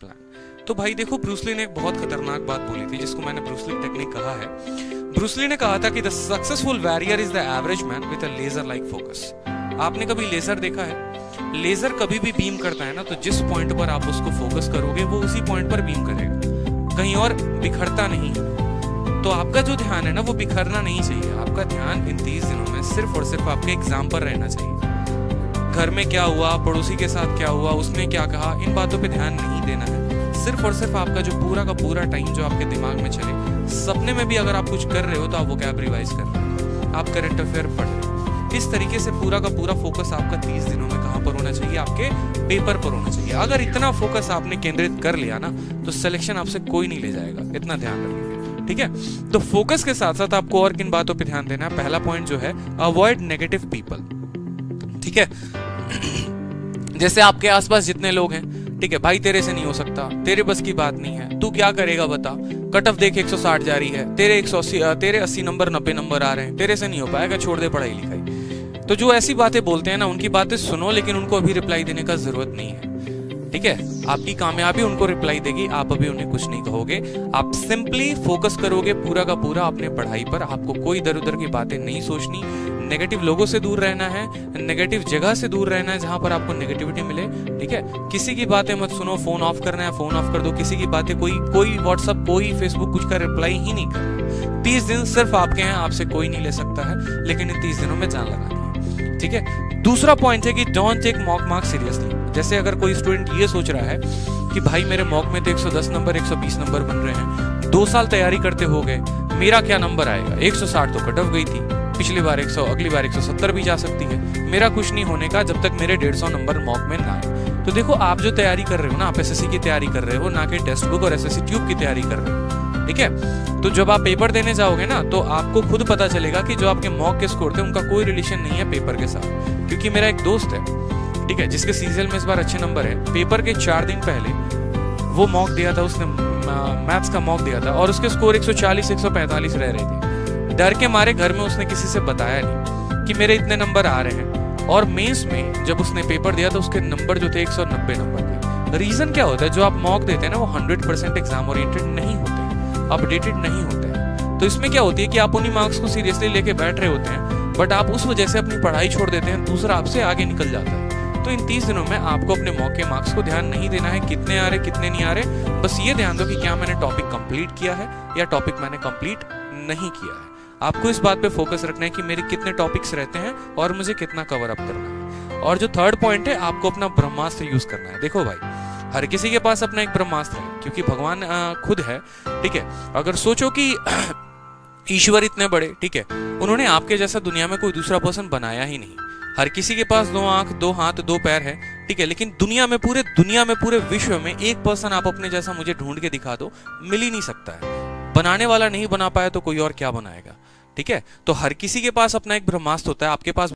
Plan. तो भाई देखो, ब्रूस ली ने एक बहुत खतरनाक बात बोली थी जिसको मैंने ब्रूस ली टेक्निक कहा है। ब्रूस ली ने कहा था कि the successful warrior is the average man with a laser like focus. आपने कभी लेजर देखा है? लेजर कभी भी बीम करता है ना, तो जिस पॉइंट पर आप उसको फोकस करोगे वो उसी पॉइंट पर बीम करेगा, कहीं और बिखरता नहीं। तो आपका जो ध्यान है ना, वो बिखरना नहीं चाहिए। आपका ध्यान इन 30 दिनों में सिर्फ और सिर्फ आपके एग्जाम पर रहना चाहिए। घर में क्या हुआ, पड़ोसी के साथ क्या हुआ, उसने क्या कहा, इन बातों पे ध्यान नहीं देना है। सिर्फ और सिर्फ आपका जो पूरा का पूरा टाइम जो आपके दिमाग में चले, सपने में भी अगर आप कुछ कर रहे हो तो आप वोकैब रिवाइज कर रहे हो, आप करंट अफेयर पढ़ रहे हो। इस तरीके से पूरा का पूरा फोकस आपका 30 दिनों में कहाँ पर होना चाहिए? आपके पेपर पर होना चाहिए। अगर इतना फोकस आपने केंद्रित कर लिया ना, तो सिलेक्शन आपसे कोई नहीं ले जाएगा। इतना ध्यान रखिए, ठीक है। तो फोकस के साथ साथ आपको और किन बातों पे ध्यान देना है? पहला पॉइंट जो है, अवॉइड नेगेटिव पीपल, ठीक है। जैसे आपके आसपास जितने लोग हैं, ठीक है, भाई तेरे से नहीं हो सकता, तेरे बस की बात नहीं है, तू क्या करेगा बता, कट ऑफ देख 160 जा रही है, तेरे 80 नंबर 90 नंबर आ रहे हैं, तेरे से नहीं हो पाएगा, छोड़ दे पढ़ाई लिखाई। तो जो ऐसी बातें बोलते हैं ना, उनकी बातें सुनो, लेकिन उनको अभी रिप्लाई देने का जरूरत नहीं है, ठीक है। आपकी कामयाबी उनको रिप्लाई देगी, आप अभी उन्हें कुछ नहीं कहोगे। आप सिंपली फोकस करोगे पूरा का पूरा अपने पढ़ाई पर। आपको कोई इधर उधर की बातें नहीं सोचनी, नेगेटिव लोगों से दूर रहना है, नेगेटिव जगह से दूर रहना है जहां पर आपको नेगेटिविटी मिले, ठीक है। किसी की बातें मत सुनो, फोन ऑफ करना है फोन ऑफ कर दो। किसी की बातें, कोई व्हाट्सअप, कोई फेसबुक कुछ का रिप्लाई ही नहीं करना। 30 दिन सिर्फ आपके हैं, आपसे कोई नहीं ले सकता है, लेकिन इन 30 दिनों में जान लगानी है, ठीक है। दूसरा पॉइंट है कि don't take mock marks seriously. जैसे अगर कोई स्टूडेंट ये सोच रहा है कि भाई मेरे मॉक में तो 110 नंबर 120 नंबर बन रहे हैं, 2 साल तैयारी करते हो गए, मेरा क्या नंबर आएगा? 160 तो कट ऑफ गई थी पिछली बार, 100 अगली बार 170 भी जा सकती है, मेरा कुछ नहीं होने का जब तक मेरे 150 नंबर मॉक में ना आए। तो देखो, आप जो तैयारी कर रहे हो ना, आप एसएससी की तैयारी कर रहे हो, ना कि टेक्स्ट बुक और एसएससी ट्यूब की तैयारी कर रहे हो, ठीक है। तो जब आप पेपर देने जाओगे ना, तो आपको खुद पता चलेगा कि जो आपके मॉक के स्कोर थे उनका कोई रिलेशन नहीं है पेपर के साथ। क्योंकि मेरा एक दोस्त है, ठीक है, जिसके सीजीएल में इस बार अच्छे नंबर है, पेपर के 4 दिन पहले वो मॉक दिया था, उसने मैथ्स का मॉक दिया था और उसके स्कोर 140 145 रह रहे थे। डर के मारे घर में उसने किसी से बताया नहीं कि मेरे इतने नंबर आ रहे हैं। और मेंस में जब उसने पेपर दिया तो उसके नंबर जो थे 190 नंबर थे। रीजन क्या होता है? जो आप मॉक देते हैं ना, वो 100% एग्जाम ओरिएंटेड नहीं होते हैं, अपडेटेड नहीं होते हैं। तो इसमें क्या होती है कि आप उन्हीं मार्क्स को सीरियसली लेके बैठ रहे होते हैं, बट आप उस वजह से अपनी पढ़ाई छोड़ देते हैं, दूसरा आपसे आगे निकल जाता है। तो इन 30 दिनों में आपको अपने मॉक के मार्क्स को ध्यान नहीं देना है, कितने आ रहे कितने नहीं आ रहे। बस ये ध्यान दो कि क्या मैंने टॉपिक कंप्लीट किया है या टॉपिक मैंने कंप्लीट नहीं किया है। आपको इस बात पे फोकस रखना है कि मेरे कितने टॉपिक्स रहते हैं और मुझे कितना कवर अप करना है। और जो थर्ड पॉइंट है, आपको अपना ब्रह्मास्त्र यूज करना है। देखो भाई, हर किसी के पास अपना एक ब्रह्मास्त्र है, क्योंकि भगवान खुद है, ठीक है। अगर सोचो कि ईश्वर इतने बड़े, ठीक है, उन्होंने आपके जैसा दुनिया में कोई दूसरा पर्सन बनाया ही नहीं। हर किसी के पास 2 आंख 2 हाथ 2 पैर है, ठीक है, लेकिन पूरे दुनिया में पूरे विश्व में एक पर्सन आप अपने जैसा मुझे ढूंढ के दिखा दो, मिल ही नहीं सकता है। बनाने वाला नहीं बना पाया तो कोई और क्या बनाएगा, ठीक है। तो हर किसी के पास अपना एक ब्रह्मास्त्र होता है। आपके पास